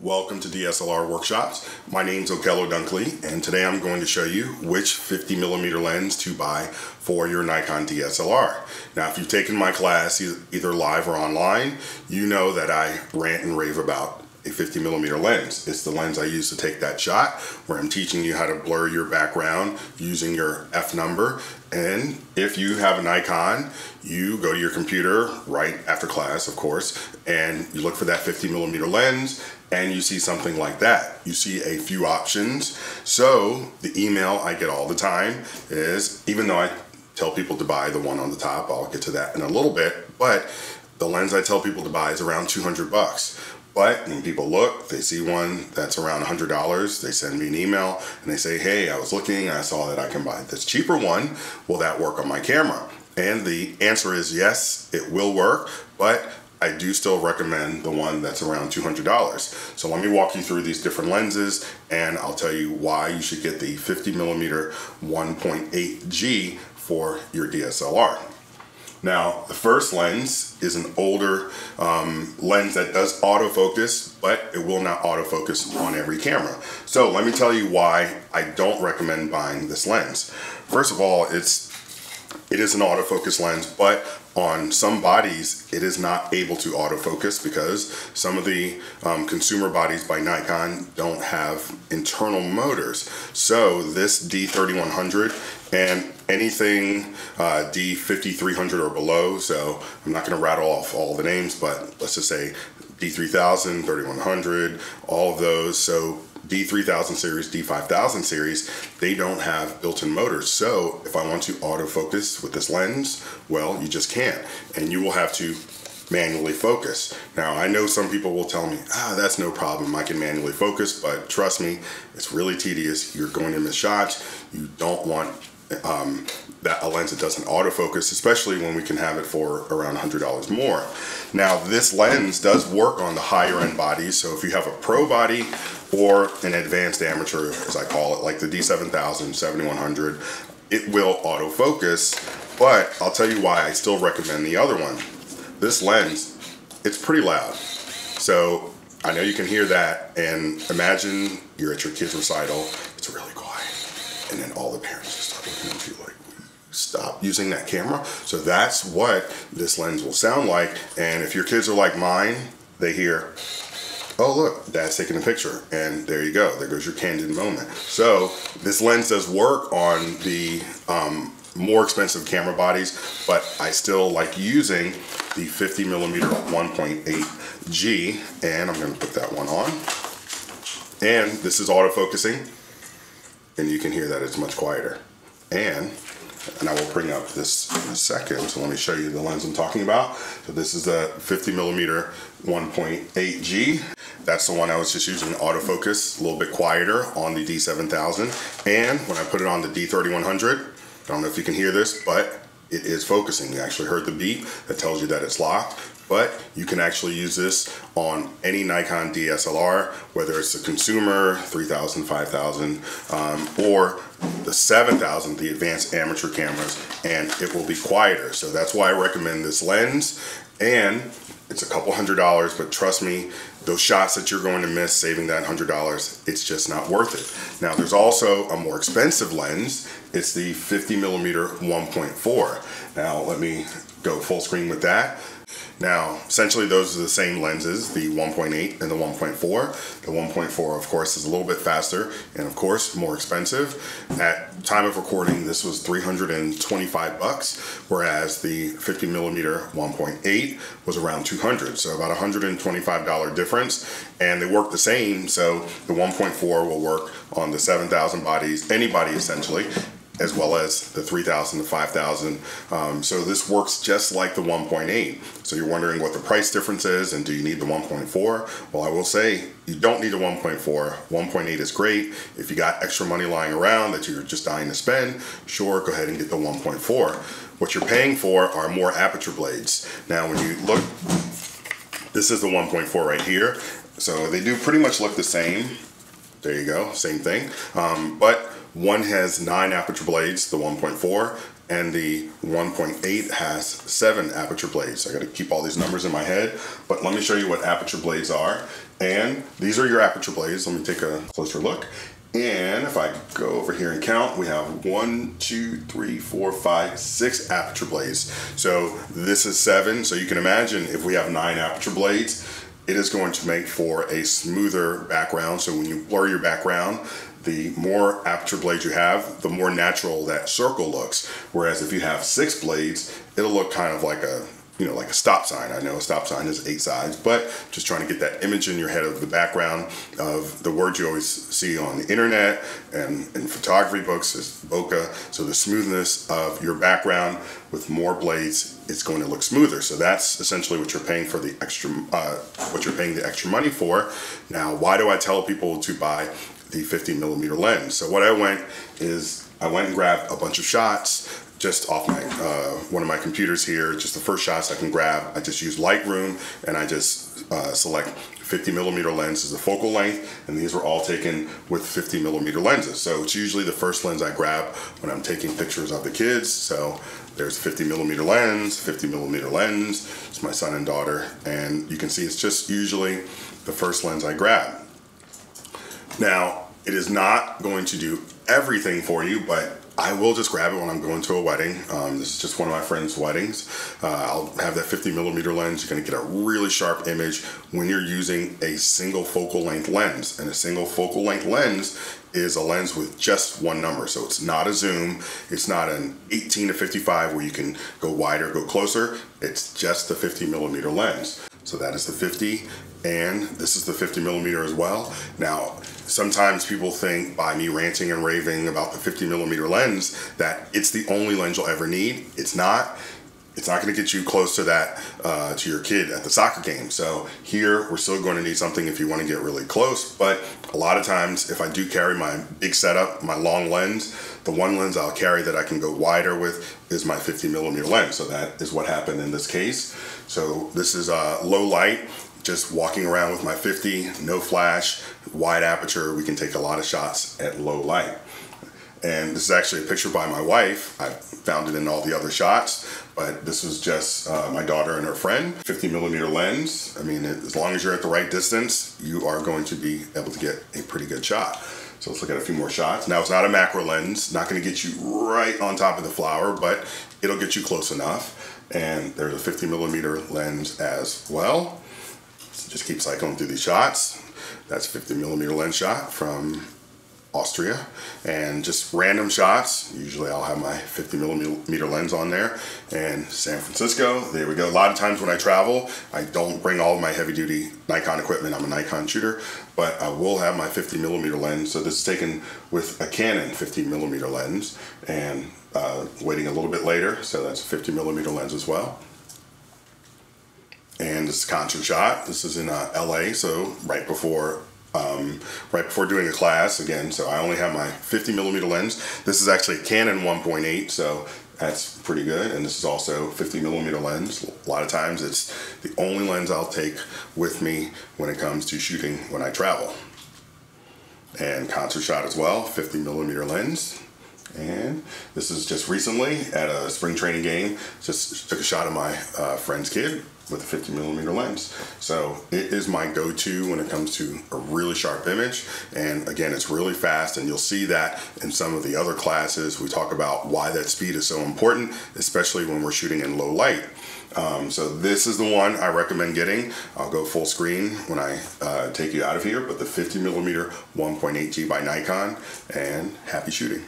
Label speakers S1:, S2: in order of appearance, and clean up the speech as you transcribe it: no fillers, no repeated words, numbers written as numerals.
S1: Welcome to DSLR Workshops. My name's Okello Dunkley, and today I'm going to show you which 50mm lens to buy for your Nikon DSLR. Now, if you've taken my class either live or online, you know that I rant and rave about a 50mm lens. It's the lens I use to take that shot where I'm teaching you how to blur your background using your F number. And if you have a Nikon, you go to your computer right after class, of course, and you look for that 50mm lens and you see something like that. You see a few options. So the email I get all the time is, even though I tell people to buy the one on the top, I'll get to that in a little bit, but the lens I tell people to buy is around 200 bucks. But when people look, they see one that's around $100, they send me an email and they say, hey, I was looking, I saw that I can buy this cheaper one. Will that work on my camera? And the answer is yes, it will work, but I do still recommend the one that's around $200. So let me walk you through these different lenses and I'll tell you why you should get the 50mm 1.8G for your DSLR. Now, the first lens is an older lens that does autofocus, but it will not autofocus on every camera. So let me tell you why I don't recommend buying this lens. First of all, it is an autofocus lens, but on some bodies, it is not able to autofocus because some of the consumer bodies by Nikon don't have internal motors. So this D3100 and anything D5300 or below, so I'm not going to rattle off all the names, but let's just say D3000, 3100, all of those. So D3000 series, D5000 series, they don't have built-in motors. So if I want to autofocus with this lens, well, you just can't. And you will have to manually focus. Now, I know some people will tell me, that's no problem, I can manually focus, but trust me, it's really tedious. You're going to miss shots. You don't want a lens that doesn't autofocus, especially when we can have it for around $100 more. Now, this lens does work on the higher end bodies, so if you have a pro body or an advanced amateur, as I call it, like the D7000, 7100, it will autofocus, but I'll tell you why I still recommend the other one. This lens, it's pretty loud. So I know you can hear that, and imagine you're at your kid's recital, it's really quiet, and then all the parents just start looking at you like, stop using that camera. So that's what this lens will sound like. And if your kids are like mine, they hear, oh look, dad's taking a picture, and there you go, there goes your candid moment. So this lens does work on the more expensive camera bodies, but I still like using the 50mm 1.8G, and I'm going to put that one on. And this is autofocusing, and you can hear that it's much quieter. And I will bring up this in a second, so let me show you the lens I'm talking about. So this is the 50mm 1.8G. That's the one I was just using autofocus, a little bit quieter on the D7000. And when I put it on the D3100, I don't know if you can hear this, but it is focusing. You actually heard the beep that tells you that it's locked. But you can actually use this on any Nikon DSLR, whether it's the consumer, 3000, 5000, or the 7000, the advanced amateur cameras, and it will be quieter. So that's why I recommend this lens. And it's a couple $100, but trust me, those shots that you're going to miss saving that $100, it's just not worth it. Now, there's also a more expensive lens. It's the 50mm 1.4. Now, let me go full screen with that. Now, essentially those are the same lenses, the 1.8 and the 1.4. The 1.4, of course, is a little bit faster and, of course, more expensive. At time of recording, this was 325 bucks, whereas the 50mm 1.8 was around 200, so about $125 difference. And they work the same, so the 1.4 will work on the 7,000 bodies, any body essentially, as well as the 3,000 to 5,000. So this works just like the 1.8. So you're wondering what the price difference is and do you need the 1.4? Well, I will say you don't need a 1.4. 1.8 is great. If you got extra money lying around that you're just dying to spend, sure, go ahead and get the 1.4. What you're paying for are more aperture blades. Now, when you look, this is the 1.4 right here. So they do pretty much look the same. There you go, same thing. But one has 9 aperture blades, the 1.4, and the 1.8 has 7 aperture blades. I got to keep all these numbers in my head, but let me show you what aperture blades are. And these are your aperture blades. Let me take a closer look. And if I go over here and count, we have 1, 2, 3, 4, 5, 6 aperture blades. So this is 7. So you can imagine if we have 9 aperture blades, it is going to make for a smoother background. So when you blur your background, the more aperture blades you have, the more natural that circle looks. Whereas if you have 6 blades, it'll look kind of like a, you know, like a stop sign. I know a stop sign is 8 sides, but just trying to get that image in your head of the background of the words you always see on the internet and in photography books is bokeh. So the smoothness of your background with more blades, it's going to look smoother. So that's essentially what you're paying for the extra, the extra money for. Now, why do I tell people to buy the 50mm lens? So what I went and grabbed a bunch of shots just off my one of my computers here, just the first shots I can grab. I just use Lightroom and I just select 50mm lens as the focal length, and these were all taken with 50mm lenses. So it's usually the first lens I grab when I'm taking pictures of the kids. So there's 50mm lens, 50mm lens. It's my son and daughter, and you can see it's just usually the first lens I grab. Now, it is not going to do everything for you, but I will just grab it when I'm going to a wedding. This is just one of my friend's weddings. I'll have that 50mm lens. You're gonna get a really sharp image when you're using a single focal length lens. And a single focal length lens is a lens with just one number. So it's not a zoom. It's not an 18 to 55 where you can go wider, go closer. It's just the 50mm lens. So that is the 50, and this is the 50mm as well. Now, sometimes people think by me ranting and raving about the 50mm lens that it's the only lens you'll ever need. It's not. It's not going to get you close to that, to your kid at the soccer game. So here, we're still going to need something if you want to get really close. But a lot of times, if I do carry my big setup, my long lens, the one lens I'll carry that I can go wider with is my 50mm lens. So that is what happened in this case. So this is low light, just walking around with my 50, no flash, wide aperture. We can take a lot of shots at low light. And this is actually a picture by my wife. I found it in all the other shots, but this was just my daughter and her friend. 50mm lens. I mean, as long as you're at the right distance, you are going to be able to get a pretty good shot. So let's look at a few more shots. Now, it's not a macro lens, not going to get you right on top of the flower, but it'll get you close enough. And there's a 50mm lens as well. So just keep cycling through these shots. That's a 50mm lens shot from Austria, and just random shots. Usually I'll have my 50mm lens on there. And San Francisco, there we go. A lot of times when I travel, I don't bring all of my heavy duty Nikon equipment. I'm a Nikon shooter, but I will have my 50mm lens. So this is taken with a Canon 50mm lens, and waiting a little bit later. So that's a 50mm lens as well. And this is a concert shot. This is in LA, so right before doing a class again. So I only have my 50mm lens. This is actually a Canon 1.8, so that's pretty good. And this is also 50mm lens. A lot of times it's the only lens I'll take with me when it comes to shooting when I travel. And concert shot as well, 50mm lens. And this is just recently at a spring training game. Just took a shot of my friend's kid with a 50mm lens. So it is my go-to when it comes to a really sharp image. And again, it's really fast, and you'll see that in some of the other classes. We talk about why that speed is so important, especially when we're shooting in low light. So this is the one I recommend getting. I'll go full screen when I take you out of here, but the 50mm 1.8G by Nikon, and happy shooting.